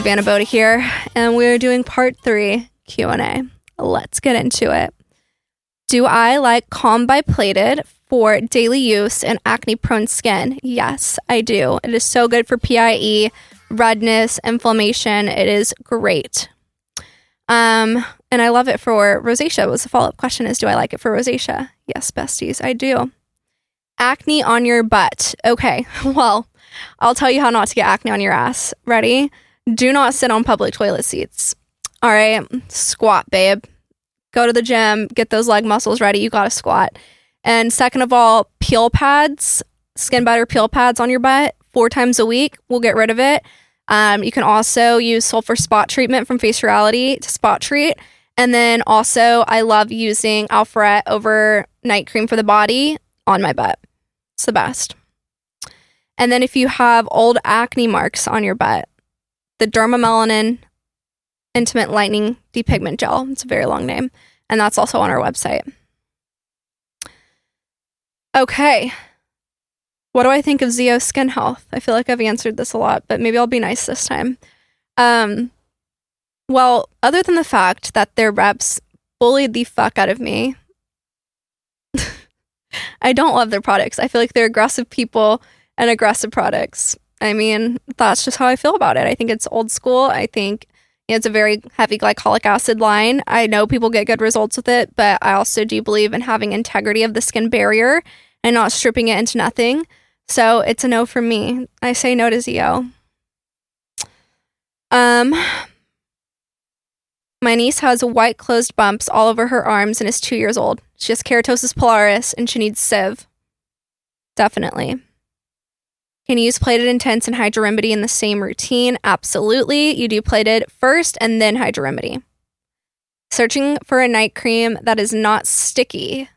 Savannah Boda here, and we're doing part 3 Q&A. Let's get into it. Do I like Calm by Plated for daily use and acne-prone skin? Yes, I do. It is so good for PIE, redness, inflammation. It is great. And I love it for rosacea. Was the follow-up question is, do I like it for rosacea? Yes, besties, I do. Acne on your butt. Okay, well, I'll tell you how not to get acne on your ass. Ready? Do not sit on public toilet seats. All right, squat, babe. Go to the gym, get those leg muscles ready. You got to squat. And second of all, peel pads, skin butter peel pads on your butt 4 times a week. We'll get rid of it. You can also use sulfur spot treatment from Face Reality to spot treat. And then also, I love using Alpharet overnight cream for the body on my butt. It's the best. And then if you have old acne marks on your butt, the Dermamelanin Intimate Lightening Depigment Gel. It's a very long name. And that's also on our website. Okay. What do I think of Zeo Skin Health? I feel like I've answered this a lot, but maybe I'll be nice this time. Well, other than the fact that their reps bullied the fuck out of me, I don't love their products. I feel like they're aggressive people and aggressive products. I mean, that's just how I feel about it. I think it's old school. I think it's a very heavy glycolic acid line. I know people get good results with it, but I also do believe in having integrity of the skin barrier and not stripping it into nothing. So it's a no from me. I say no to Zeo. My niece has white closed bumps all over her arms and is 2 years old. She has keratosis pilaris and she needs Civ. Definitely. Can you use Plated Intense and Hydro Remedy in the same routine? Absolutely. You do Plated first and then Hydro Remedy. Searching for a night cream that is not sticky.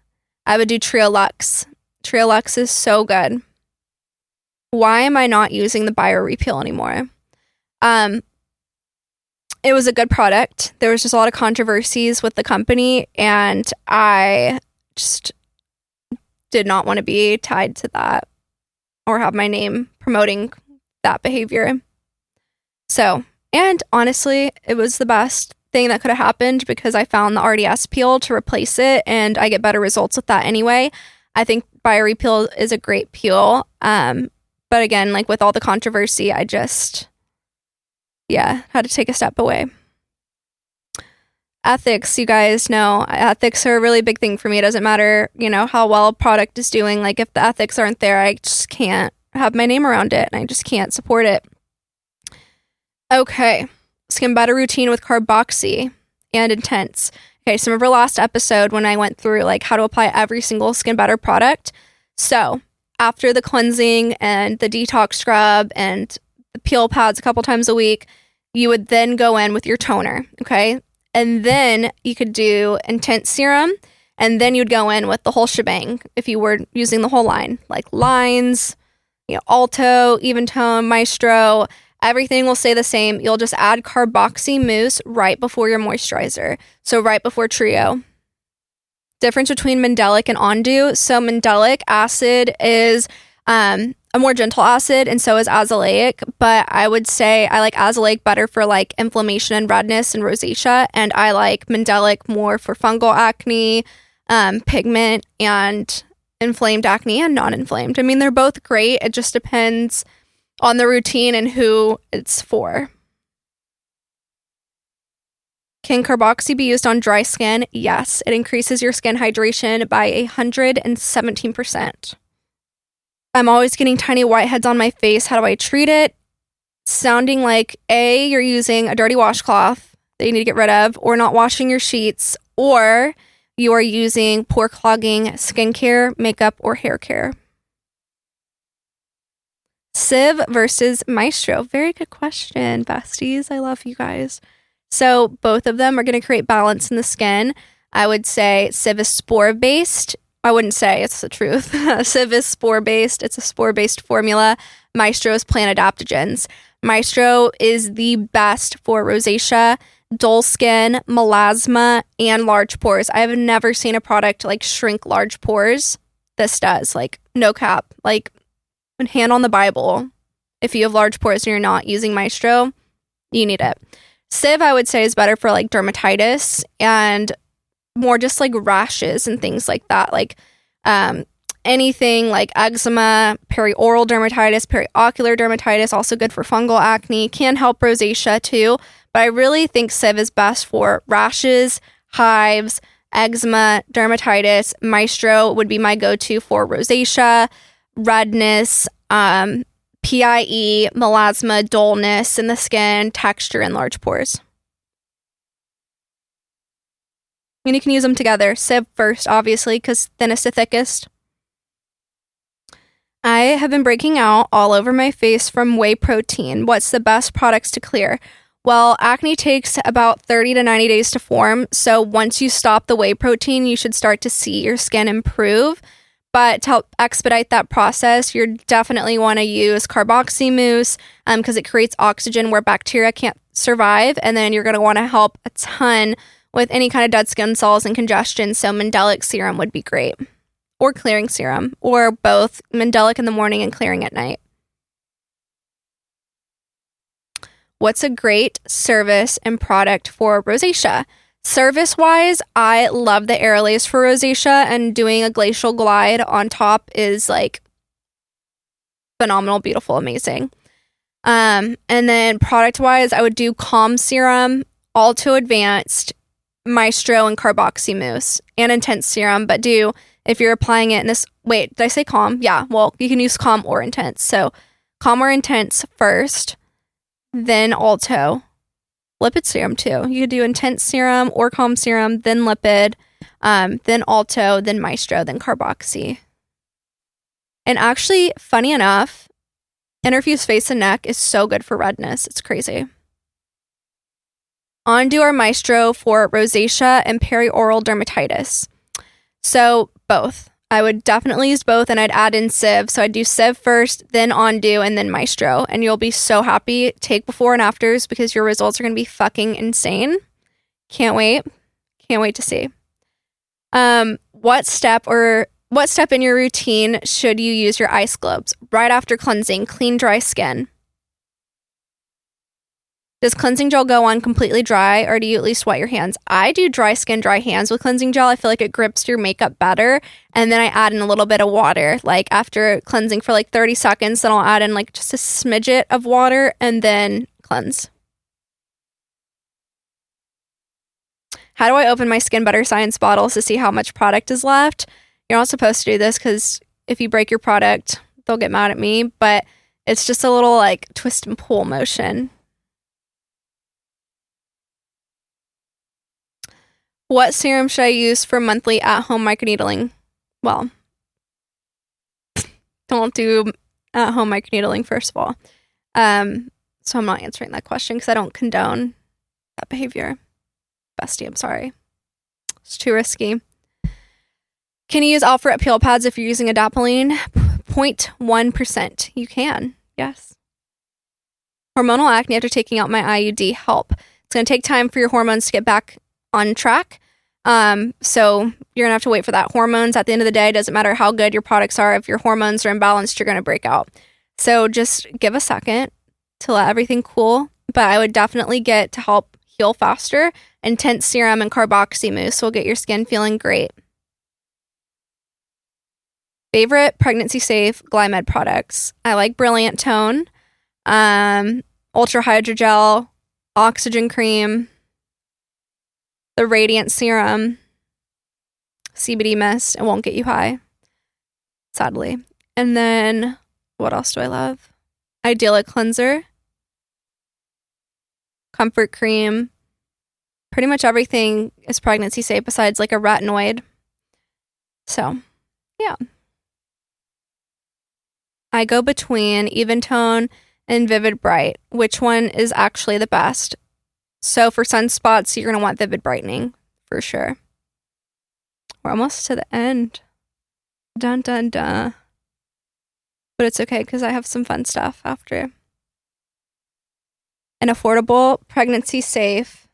I would do Trio Luxe. Trio Luxe is so good. Why am I not using the Bio Repeal anymore? It was a good product. There was just a lot of controversies with the company, and I just did not want to be tied to that or have my name promoting that behavior. So, and honestly, it was the best thing that could have happened because I found the RDS peel to replace it, and I get better results with that anyway. I think Bio Repeal is a great peel. But again, like with all the controversy, I just, had to take a step away. Ethics, you guys know, ethics are a really big thing for me. It doesn't matter, how well a product is doing. Like if the ethics aren't there, I just can't have my name around it and I just can't support it. Okay. Skin butter routine with Carboxy and Intense. Okay, so remember last episode when I went through like how to apply every single skin butter product? So after the cleansing and the detox scrub and the peel pads a couple times a week, you would then go in with your toner, okay? And then you could do Intense serum, and then you'd go in with the whole shebang if you were using the whole line, like lines, Alto, Even Tone, Maestro, everything will stay the same. You'll just add Carboxy mousse right before your moisturizer, so right before Trio. Difference between Mandelic and Ondu. So Mandelic acid is a more gentle acid, and so is azelaic, but I would say I like azelaic better for like inflammation and redness and rosacea, and I like Mandelic more for fungal acne, pigment, and inflamed acne and non-inflamed. I mean, they're both great. It just depends on the routine and who it's for. Can Carboxy be used on dry skin? Yes, it increases your skin hydration by 117%. I'm always getting tiny whiteheads on my face. How do I treat it? Sounding like A, you're using a dirty washcloth that you need to get rid of, or not washing your sheets, or you are using pore clogging skincare, makeup, or hair care. Civ versus Maestro. Very good question, besties. I love you guys. So both of them are going to create balance in the skin. I would say Civ is spore-based. I wouldn't say, it's the truth. Civ is spore-based. It's a spore-based formula. Maestro is plant adaptogens. Maestro is the best for rosacea, dull skin, melasma, and large pores. I have never seen a product like shrink large pores. This does, like, no cap. Like, hand on the Bible. If you have large pores and you're not using Maestro, you need it. Civ, I would say, is better for like dermatitis and more just like rashes and things like that. Like anything like eczema, perioral dermatitis, periocular dermatitis, also good for fungal acne, can help rosacea too. But I really think Civ is best for rashes, hives, eczema, dermatitis. Maestro would be my go-to for rosacea, redness, PIE, melasma, dullness in the skin, texture, and large pores. And you can use them together. Civ first, obviously, because thinnest to thickest. I have been breaking out all over my face from whey protein. What's the best products to clear? Well, acne takes about 30 to 90 days to form. So once you stop the whey protein, you should start to see your skin improve. But to help expedite that process, you definitely want to use carboxy mousse because it creates oxygen where bacteria can't survive. And then you're going to want to help a ton with any kind of dead skin cells and congestion. So Mandelic serum would be great. Or clearing serum, or both Mandelic in the morning and clearing at night. What's a great service and product for rosacea? Service-wise, I love the Aerolase for rosacea, and doing a glacial glide on top is like phenomenal, beautiful, amazing. And then product-wise, I would do Calm Serum, Alto Advanced, Maestro, and Carboxy Mousse, and Intense Serum, but if you're applying it in this, wait, did I say Calm? Yeah, well, you can use Calm or Intense. So Calm or Intense first, then Alto. Lipid serum too. You could do Intense serum or Calm serum, then lipid, then Alto, then Maestro, then Carboxy. And actually, funny enough, Interfuse Face and Neck is so good for redness. It's crazy. On to our Maestro for rosacea and perioral dermatitis. So both. I would definitely use both, and I'd add in Civ. So I'd do Civ first, then Ondu, and then Maestro. And you'll be so happy. Take before and afters because your results are going to be fucking insane. Can't wait. Can't wait to see. What step in your routine should you use your ice globes? Right after cleansing, clean, dry skin. Does cleansing gel go on completely dry, or do you at least wet your hands? I do dry skin, dry hands with cleansing gel. I feel like it grips your makeup better. And then I add in a little bit of water. Like after cleansing for like 30 seconds, then I'll add in like just a smidget of water and then cleanse. How do I open my Skin Better Science bottles to see how much product is left? You're not supposed to do this because if you break your product, they'll get mad at me. But it's just a little like twist and pull motion. What serum should I use for monthly at-home microneedling? Well, don't do at-home microneedling, first of all. So I'm not answering that question because I don't condone that behavior. Bestie, I'm sorry. It's too risky. Can you use Alpha peel pads if you're using adapalene? 0.1%. You can, yes. Hormonal acne after taking out my IUD. Help. It's going to take time for your hormones to get back on track. So you're gonna have to wait for that. Hormones at the end of the day, doesn't matter how good your products are. If your hormones are imbalanced, you're gonna break out. So just give a second to let everything cool. But I would definitely get to help heal faster. Intense serum and carboxy mousse will get your skin feeling great. Favorite pregnancy safe Glymed products. I like Brilliant Tone, Ultra Hydrogel, Oxygen Cream, the Radiant Serum, CBD Mist. It won't get you high, sadly. And then, what else do I love? Idyllic Cleanser, Comfort Cream. Pretty much everything is pregnancy safe besides like a retinoid. So, yeah. I go between Even Tone and Vivid Bright. Which one is actually the best? So for sunspots, you're going to want Vivid Brightening for sure. We're almost to the end. Dun, dun, dun. But it's okay because I have some fun stuff after. An affordable, pregnancy-safe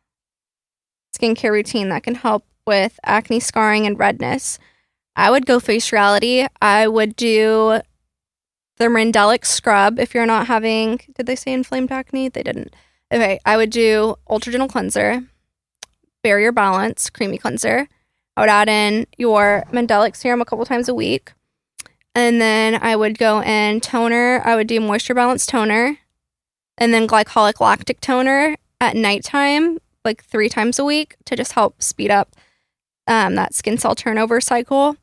skincare routine that can help with acne, scarring, and redness. I would go Face Reality. I would do the Mandelic Scrub if you're not having, did they say inflamed acne? They didn't. Okay, I would do Ultra Gentle Cleanser, Barrier Balance Creamy Cleanser. I would add in your Mandelic Serum a couple times a week. And then I would go in toner. I would do Moisture Balance Toner. And then Glycolic Lactic Toner at nighttime, like 3 times a week to just help speed up that skin cell turnover cycle.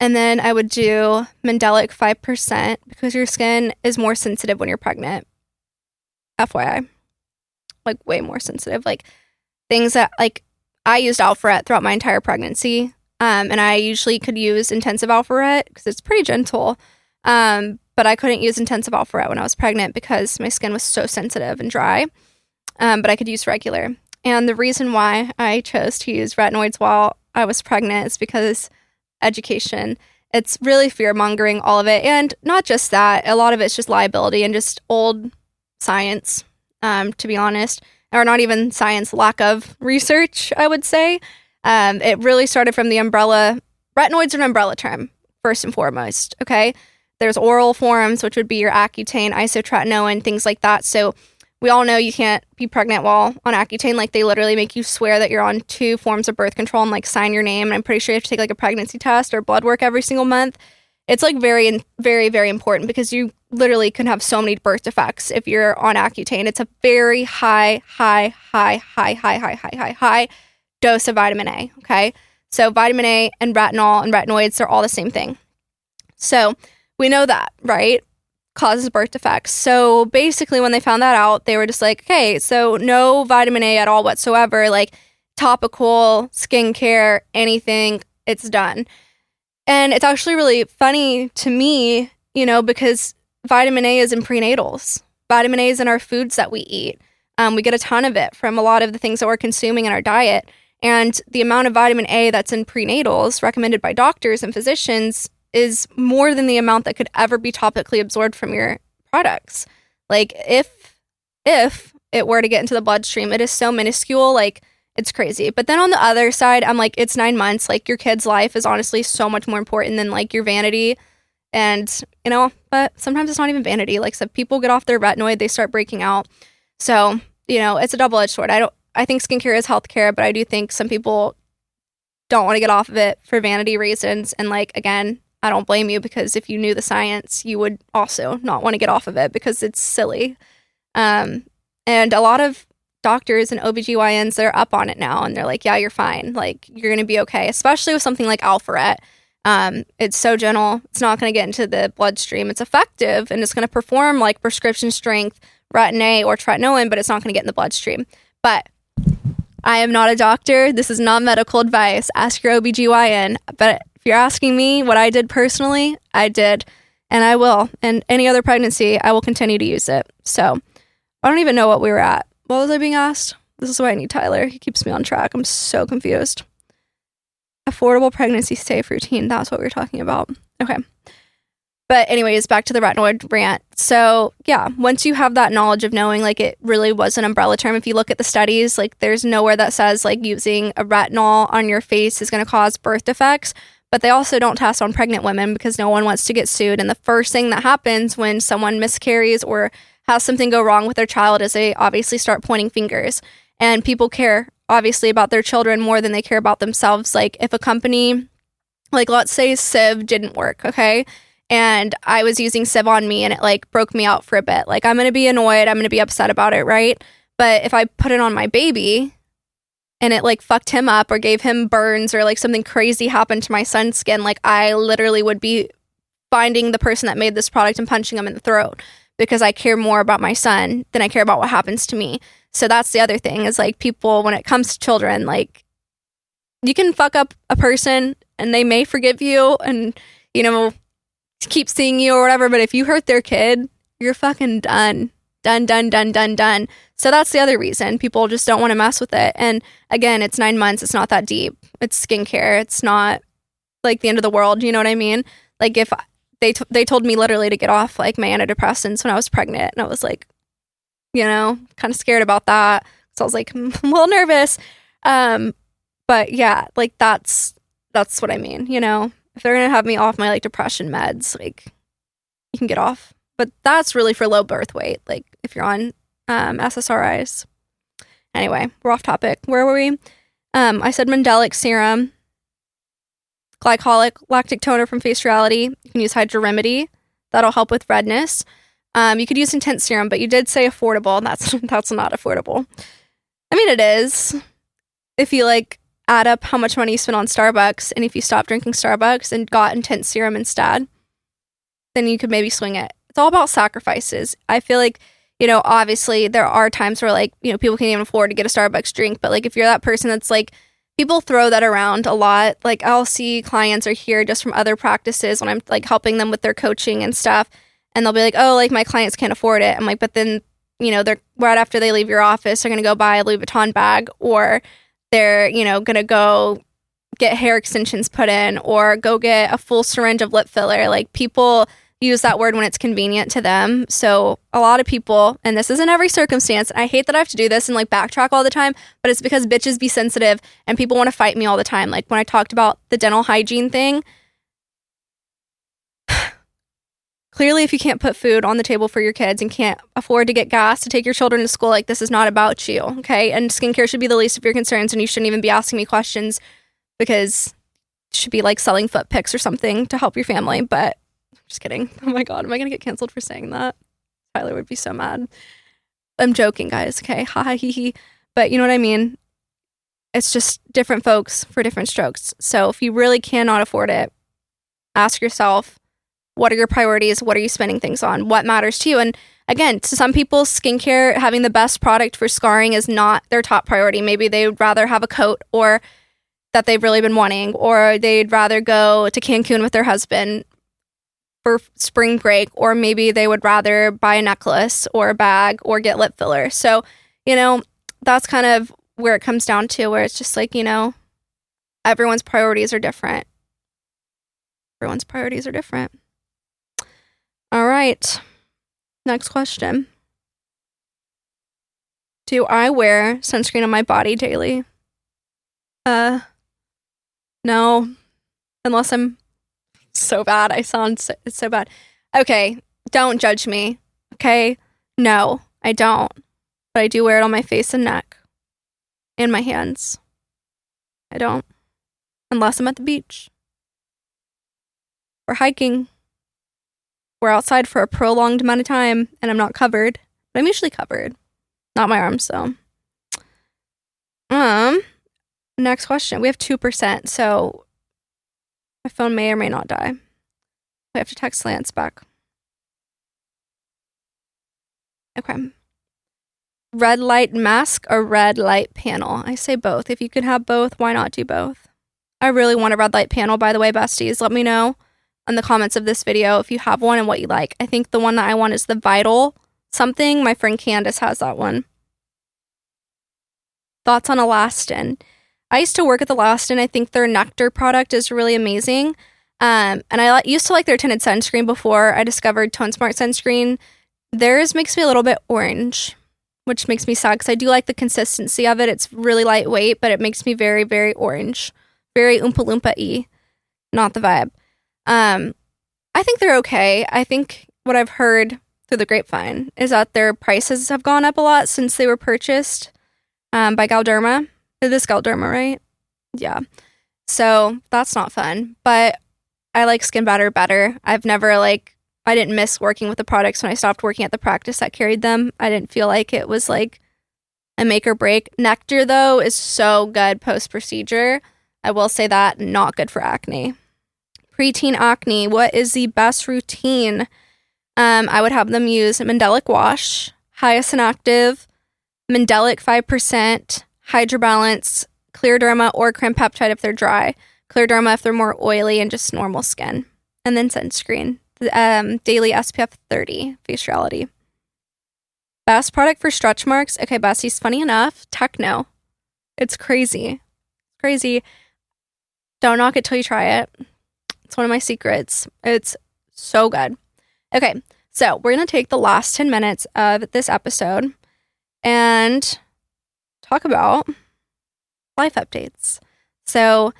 And then I would do Mandelic 5% because your skin is more sensitive when you're pregnant. FYI. Like way more sensitive. Like things that, like, I used Alpharet throughout my entire pregnancy. And I usually could use intensive Alpharet because it's pretty gentle. But I couldn't use intensive Alpharet when I was pregnant because my skin was so sensitive and dry. But I could use regular. And the reason why I chose to use retinoids while I was pregnant is because education. It's really fear-mongering, all of it. And not just that. A lot of it's just liability and just old science, to be honest. Or not even science, lack of research, I would say. It really started from the umbrella. Retinoids are an umbrella term, first and foremost, okay? There's oral forms, which would be your Accutane, isotretinoin, things like that. So we all know you can't be pregnant while on Accutane. Like, they literally make you swear that you're on 2 forms of birth control and, like, sign your name. And I'm pretty sure you have to take, like, a pregnancy test or blood work every single month. It's, like, very, very, very important because you literally can have so many birth defects if you're on Accutane. It's a very high dose of vitamin A, okay? So vitamin A and retinol and retinoids are all the same thing. So we know that, right? Causes birth defects. So basically when they found that out, they were just like, okay, so no vitamin A at all whatsoever, like topical, skincare, anything, it's done. And it's actually really funny to me, you know, because vitamin A is in prenatals. Vitamin A is in our foods that we eat. We get a ton of it from a lot of the things that we're consuming in our diet. And the amount of vitamin A that's in prenatals recommended by doctors and physicians is more than the amount that could ever be topically absorbed from your products. Like, if it were to get into the bloodstream, it is so minuscule, like, it's crazy. But then on the other side, I'm like, it's 9 months. Like, your kid's life is honestly so much more important than, like, your vanity. And, you know, but sometimes it's not even vanity. Like, so people get off their retinoid, they start breaking out. So, you know, it's a double-edged sword. I think skincare is healthcare, but I do think some people don't want to get off of it for vanity reasons. And, like, again, I don't blame you, because if you knew the science, you would also not want to get off of it because it's silly. And a lot of doctors and OBGYNs, they're up on it now, and they're like, yeah, you're fine. Like, you're going to be okay, especially with something like Alpharet. It's so gentle. It's not going to get into the bloodstream. It's effective, and it's going to perform like prescription strength Retin-A or tretinoin, but it's not going to get in the bloodstream. But I am not a doctor. This is not medical advice. Ask your OBGYN. But if you're asking me what I did personally, I did, and I will. And any other pregnancy, I will continue to use it. So I don't even know what we were at. What was I being asked? This is why I need Tyler. He keeps me on track. I'm so confused. Affordable pregnancy safe routine. That's what we were talking about. Okay. But anyways, back to the retinoid rant. So yeah, once you have that knowledge of knowing, like, it really was an umbrella term. If you look at the studies, like, there's nowhere that says like using a retinol on your face is going to cause birth defects. But they also don't test on pregnant women because no one wants to get sued. And the first thing that happens when someone miscarries or has something go wrong with their child is they obviously start pointing fingers. And people care, obviously, about their children more than they care about themselves. Like, if a company, like, let's say Civ didn't work, okay? And I was using Civ on me and it, like, broke me out for a bit. Like, I'm going to be annoyed. I'm going to be upset about it, right? But if I put it on my baby and it, like, fucked him up or gave him burns or, like, something crazy happened to my son's skin, like, I literally would be finding the person that made this product and punching him in the throat because I care more about my son than I care about what happens to me. So that's the other thing is, like, people, when it comes to children, like, you can fuck up a person and they may forgive you and, you know, keep seeing you or whatever, but if you hurt their kid, you're fucking done. Done. So that's the other reason people just don't want to mess with it. And again, it's 9 months. It's not that deep. It's skincare. It's not like the end of the world. You know what I mean? Like, if they told me literally to get off like my antidepressants when I was pregnant, and I was like, you know, kind of scared about that. So I was like, I'm a little nervous. But yeah, like, that's what I mean. You know, if they're going to have me off my like depression meds, like, you can get off. But that's really for low birth weight. Like, if you're on SSRIs. Anyway, we're off topic. Where were we? I said Mandelic serum, glycolic lactic toner from Face Reality. You can use Hydra Remedy. That'll help with redness. You could use Intense serum, but you did say affordable, and that's not affordable. I mean, it is. If you like add up how much money you spent on Starbucks, and if you stopped drinking Starbucks and got Intense serum instead, then you could maybe swing it. It's all about sacrifices. I feel like, you know, obviously there are times where, like, you know, people can't even afford to get a Starbucks drink, but like if you're that person that's like, people throw that around a lot. Like I'll see clients or hear just from other practices when I'm like helping them with their coaching and stuff, and they'll be like, oh, like my clients can't afford it. I'm like, but then, you know, they're right after they leave your office, they're going to go buy a Louis Vuitton bag, or they're, you know, going to go get hair extensions put in, or go get a full syringe of lip filler. Like people use that word when it's convenient to them. So a lot of people, and this isn't every circumstance, and I hate that I have to do this and like backtrack all the time, but it's because bitches be sensitive and people want to fight me all the time. Like when I talked about the dental hygiene thing, clearly if you can't put food on the table for your kids and can't afford to get gas to take your children to school, like this is not about you, okay? And skincare should be the least of your concerns, and you shouldn't even be asking me questions because it should be like selling foot pics or something to help your family. But just kidding. Oh my God, am I gonna get canceled for saying that? Tyler would be so mad. I'm joking, guys, okay? Ha ha hee hee. But you know what I mean? It's just different folks for different strokes. So if you really cannot afford it, ask yourself, what are your priorities? What are you spending things on? What matters to you? And again, to some people, skincare, having the best product for scarring is not their top priority. Maybe they would rather have a coat or that they've really been wanting, or they'd rather go to Cancun with their husband for spring break, or maybe they would rather buy a necklace or a bag or get lip filler. So, you know, that's kind of where it comes down to, where it's just like, you know, everyone's priorities are different. Everyone's priorities are different. All right. Next question. Do I wear sunscreen on my body daily? No. Unless I'm so bad. It's so bad. Okay. Don't judge me. Okay. No, I don't. But I do wear it on my face and neck and my hands. I don't. Unless I'm at the beach. Or hiking. We're outside for a prolonged amount of time and I'm not covered, but I'm usually covered. Not my arms, though. Next question. We have 2%, so my phone may or may not die. We have to text Lance back. Okay. Red light mask or red light panel? I say both. If you could have both, why not do both? I really want a red light panel, by the way, besties. Let me know in the comments of this video if you have one and what you like. I think the one that I want is the Vital something. My friend Candace has that one. Thoughts on Elastin? I used to work at Elastin. I think their Nectar product is really amazing. And I used to like their tinted sunscreen before I discovered Tone Smart sunscreen. Theirs makes me a little bit orange, which makes me sad because I do like the consistency of it. It's really lightweight, but it makes me very, very orange. Very Oompa Loompa-y. Not the vibe. I think they're okay. I think what I've heard through the grapevine is that their prices have gone up a lot since they were purchased by Galderma. This Galderma, right? Yeah. So that's not fun. But I like Skin better. I've never I didn't miss working with the products when I stopped working at the practice that carried them. I didn't feel like it was like a make or break. Nectar, though, is so good post-procedure. I will say that, not good for acne. Preteen acne, what is the best routine? I would have them use Mandelic Wash, Hyacin Active, Mandelic 5%, Hydra Balance, Clear Derma, or Creme Peptide if they're dry. Clear Derma if they're more oily and just normal skin. And then sunscreen. Daily SPF 30, Face Reality. Best product for stretch marks? Okay, besties, funny enough, Techno. It's crazy. Crazy. Don't knock it till you try it. It's one of my secrets. It's so good. Okay, so we're going to take the last 10 minutes of this episode and talk about life updates. So,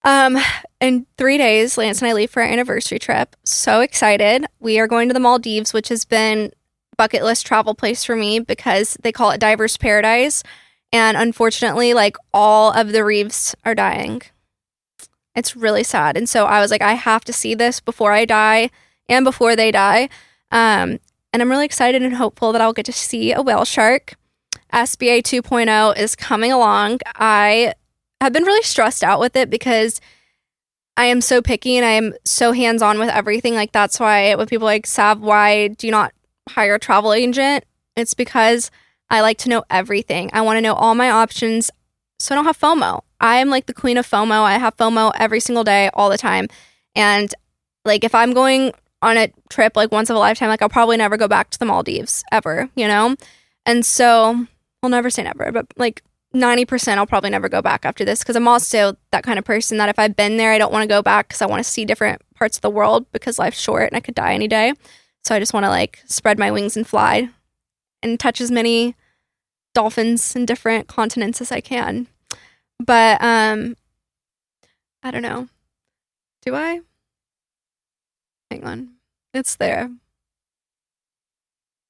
in 3 days, Lance and I leave for our anniversary trip. So excited. We are going to the Maldives, which has been bucket list travel place for me because they call it Diver's Paradise. And unfortunately, like all of the reefs are dying. It's really sad. And so I was like, I have to see this before I die and before they die. And I'm really excited and hopeful that I'll get to see a whale shark. SBA 2.0 is coming along. I have been really stressed out with it because I am so picky and I am so hands-on with everything. Like that's why when people are like, Sav, why do you not hire a travel agent? It's because I like to know everything. I want to know all my options so I don't have FOMO. I am like the queen of FOMO. I have FOMO every single day, all the time. And like if I'm going on a trip like once of a lifetime, like I'll probably never go back to the Maldives ever, you know? And so I'll never say never, but like 90% I'll probably never go back after this because I'm also that kind of person that if I've been there, I don't want to go back because I want to see different parts of the world because life's short and I could die any day. So I just want to like spread my wings and fly and touch as many dolphins in different continents as I can. But I don't know. Do I? Hang on. It's there.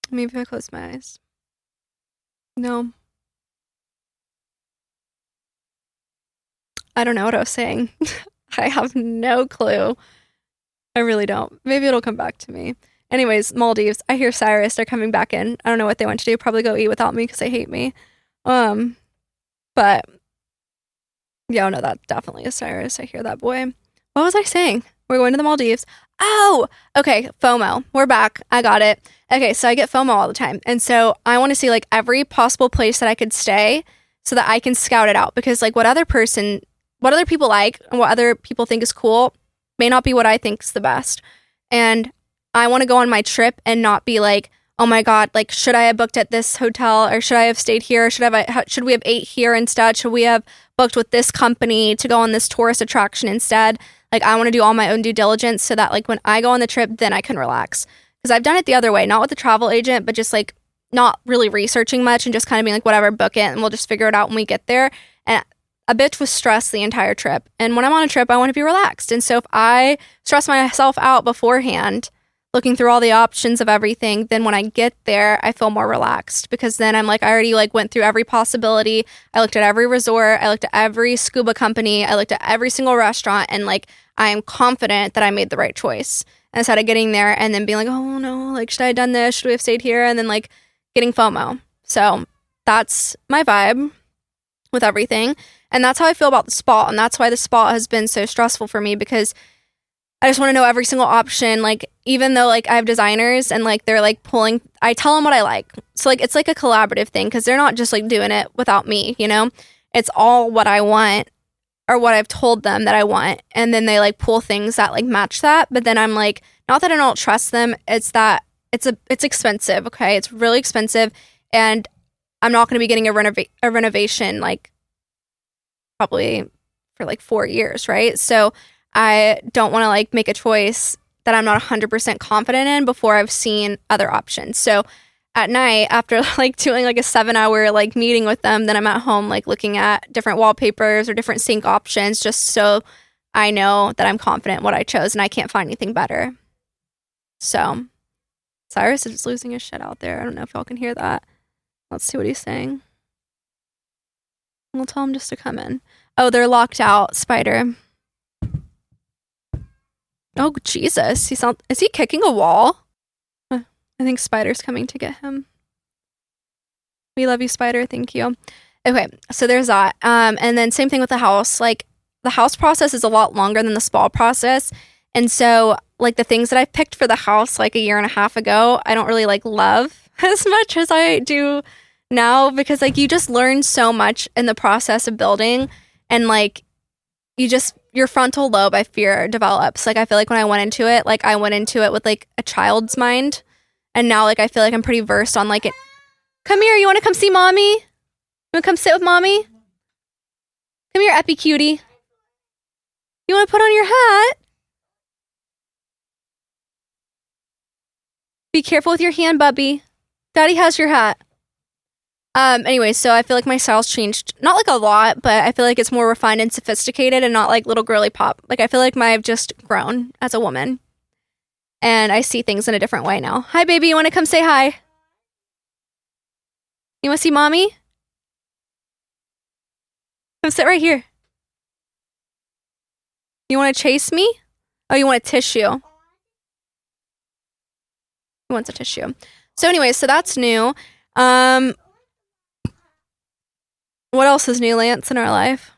Maybe if I close my eyes. No. I don't know what I was saying. I have no clue. I really don't. Maybe it'll come back to me. Anyways, Maldives. I hear Cyrus. They're coming back in. I don't know what they went to do. Probably go eat without me because they hate me. But yeah, no, that definitely is Cyrus. I hear that boy. What was I saying? We're going to the Maldives. Oh, okay. FOMO. We're back. I got it. Okay, so I get FOMO all the time. And so I want to see like every possible place that I could stay so that I can scout it out because like what other people like and what other people think is cool may not be what I think is the best. And I want to go on my trip and not be like, oh my God, like, should I have booked at this hotel or should I have stayed here? Should we have ate here instead? Should we have booked with this company to go on this tourist attraction instead? Like, I want to do all my own due diligence so that like when I go on the trip, then I can relax. Because I've done it the other way, not with the travel agent, but just like not really researching much and just kind of being like, whatever, book it and we'll just figure it out when we get there. And a bitch was stressed the entire trip. And when I'm on a trip, I want to be relaxed. And so if I stress myself out beforehand, looking through all the options of everything, then when I get there, I feel more relaxed because then I'm like, I already like went through every possibility. I looked at every resort. I looked at every scuba company. I looked at every single restaurant and like, I am confident that I made the right choice. And instead of getting there and then being like, oh no, like, should I have done this? Should we have stayed here? And then like getting FOMO. So that's my vibe with everything. And that's how I feel about the spa. And that's why the spa has been so stressful for me because I just want to know every single option. Like, even though like I have designers and like they're like pulling, I tell them what I like. So like, it's like a collaborative thing because they're not just like doing it without me, you know? It's all what I want or what I've told them that I want. And then they like pull things that like match that. But then I'm like, not that I don't trust them. It's that it's expensive. Okay. It's really expensive. And I'm not going to be getting a renovation like probably for like 4 years. Right. So I don't want to like make a choice that I'm not 100% confident in before I've seen other options. So at night after like doing like a 7-hour like meeting with them, then I'm at home like looking at different wallpapers or different sink options just so I know that I'm confident in what I chose and I can't find anything better. So Cyrus is losing his shit out there. I don't know if y'all can hear that. Let's see what he's saying. We'll tell him just to come in. Oh, they're locked out, Spider. Oh, Jesus. Is he kicking a wall? I think Spider's coming to get him. We love you, Spider. Thank you. Okay, so there's that. And then same thing with the house. Like, the house process is a lot longer than the spa process. And so, like, the things that I picked for the house, like, a year and a half ago, I don't really, like, love as much as I do now. Because, like, you just learn so much in the process of building. And, like, your frontal lobe, I fear, develops. Like, I feel like when I went into it, like, I went into it with, like, a child's mind. And now, like, I feel like I'm pretty versed on, like, it. Come here, you want to come see mommy? You want to come sit with mommy? Come here, Epi cutie. You want to put on your hat? Be careful with your hand, bubby. Daddy has your hat. Anyway, so I feel like my style's changed. Not like a lot, but I feel like it's more refined and sophisticated and not like little girly pop. Like, I feel like I've just grown as a woman. And I see things in a different way now. Hi, baby. You want to come say hi? You want to see mommy? Come sit right here. You want to chase me? Oh, you want a tissue? He wants a tissue. So anyway, so that's new. What else is new, Lance, in our life?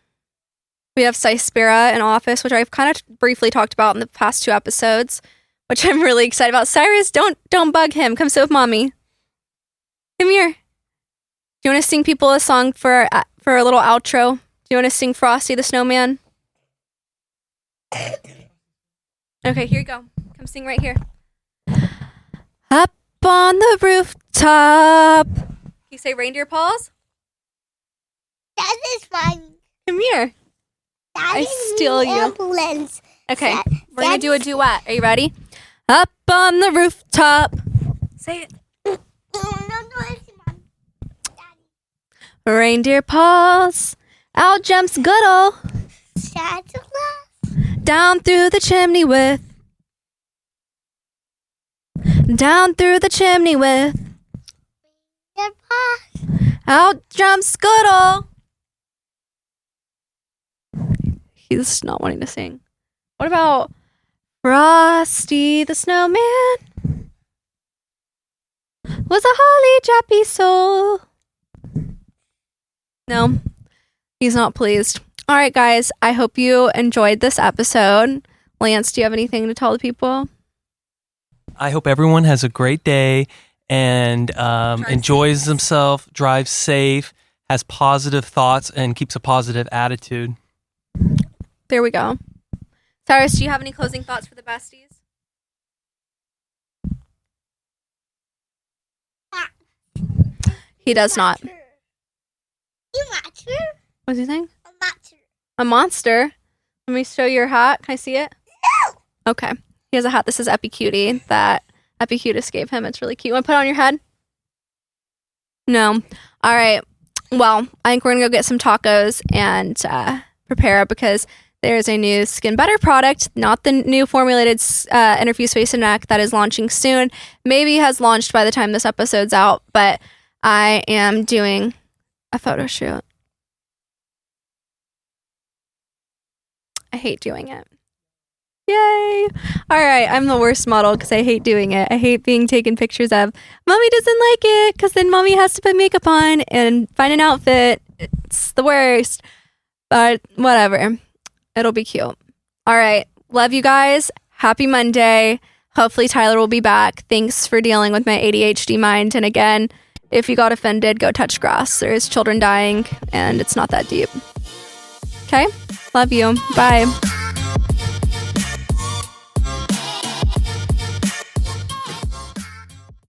We have Cyspera in office, which I've kind of briefly talked about in the past 2 episodes, which I'm really excited about. Cyrus, don't bug him. Come sit with mommy. Come here. Do you want to sing people a song for a little outro? Do you want to sing Frosty the Snowman? Okay, here you go. Come sing right here. Up on the rooftop. Can you say reindeer paws? That is fun. Come here. I steal you. Ambulance. Okay, we're going to do a duet. Are you ready? Up on the rooftop. Say it. Reindeer paws. Out jumps good ol' Santa Claus. down through the chimney with. Down through the chimney with. Their paws. Out jumps good ol'. He's not wanting to sing. What about Frosty the Snowman? Was a holly jappy soul. No, he's not pleased. All right, guys, I hope you enjoyed this episode. Lance, do you have anything to tell the people? I hope everyone has a great day and enjoys themselves, drives safe, has positive thoughts, and keeps a positive attitude. There we go. Cyrus, do you have any closing thoughts for the besties? He does not. You monster. What's he saying? A monster. A monster? Let me show your hat. Can I see it? No. Okay. He has a hat. This is Epicutie that Epicutis gave him. It's really cute. Want to put it on your head? No. All right. Well, I think we're going to go get some tacos and prepare because there's a new Skin Better product, not the new formulated Interfuse Face and Neck that is launching soon. Maybe has launched by the time this episode's out, but I am doing a photo shoot. I hate doing it. Yay! All right, I'm the worst model because I hate doing it. I hate being taken pictures of. Mommy doesn't like it because then mommy has to put makeup on and find an outfit. It's the worst. But whatever. It'll be cute. All right. Love you guys. Happy Monday. Hopefully Tyler will be back. Thanks for dealing with my ADHD mind. And again, if you got offended, go touch grass. There's children dying and it's not that deep. Okay? Love you. Bye.